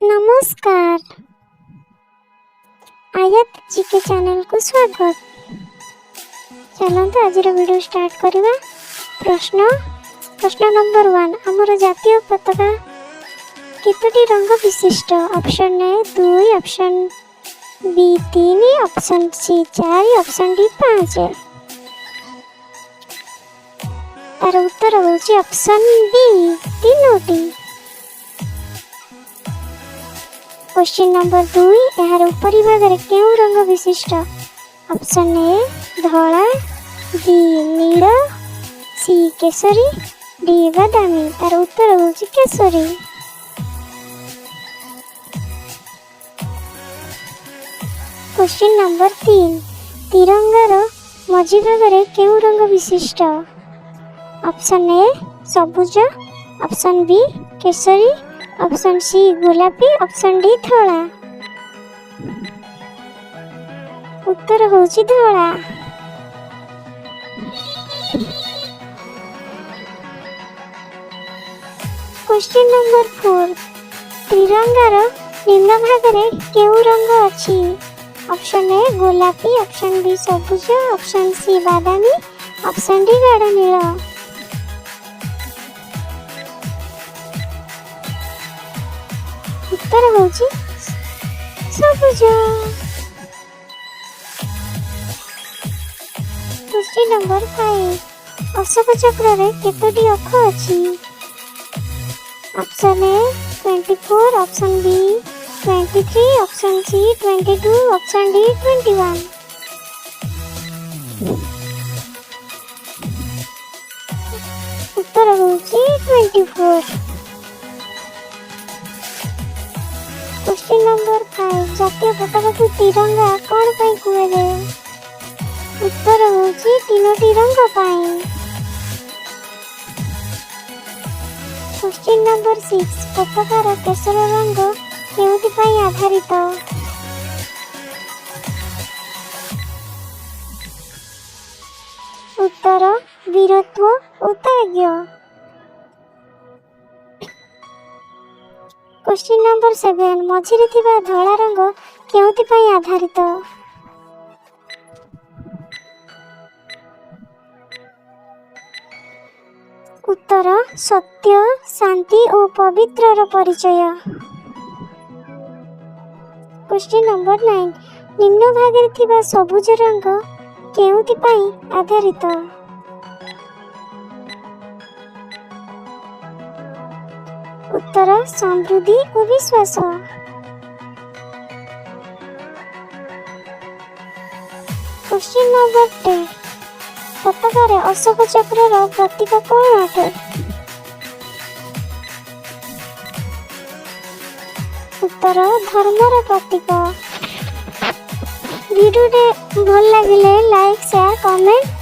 नमस्कार। आयत GK channel को स्वागत। चलते आज वीडियो स्टार्ट करवा। प्रश्न नंबर 1, आमर जातीय पताका केतोटी रंग विशिष्ट? Option A 2, option B 3, option C 4, option D 5। तार उत्तर होची ऑप्शन बी 3टी। क्वेश्चन नंबर 2, यार उपरी भाग रे केउ रंग विशिष्ट? ऑप्शन ए धला, बी नील, सी केसरी, डी बादामी। तार उत्तर होची केसरी। क्वेश्चन नंबर 3, तिरंगार मझी भाग रे केउ रंग विशिष्ट? ऑप्शन ए सबुज, ऑप्शन बी केसरी, ऑप्शन सी गोलापी, ऑप्शन डी धला। उत्तर होची धला। क्वेश्चन नंबर 4, तिरंगार निम्न भाग रे केउ रंग अछि? ऑप्शन ए गोलापी, ऑप्शन बी सबुज, ऑप्शन सी बादामी, ऑप्शन डी गाढ़ नील। उत्तर होची सबुज। क्वेश्चन नंबर 5, अशोक चक्र रे केतोटी अक्ष अछि? Option A 24, option B 23, option C 22, option D 21। उत्तर होची 24। क्वेश्चन नंबर 5, जातीय पताका को तिरंगा कौन पाई कुआ जाए? उत्तर होची तीनोटी रंग पाई। क्वेश्चन नंबर 6, पताकार केसर रंग केउथि पाई आधारित? उत्तर वीरत्व और त्याग। क्वेश्चन नंबर 7, मझिरे थिबा धला रंग केउथि पाई आधारित? उत्तर सत्य, शांति और पवित्रर परिचय। क्वेश्चन नंबर 9, निम्न भागरे थिबा सबुज रंग केउथि पाई आधारित? उत्तर समृद्धि और विश्वास। क्वेश्चन नंबर 10, पताकार अशोक चक्र प्रतीक कौन अटे? उत्तर धर्मर प्रतीक। वीडियो भल लगे लाइक शेयर कमेंट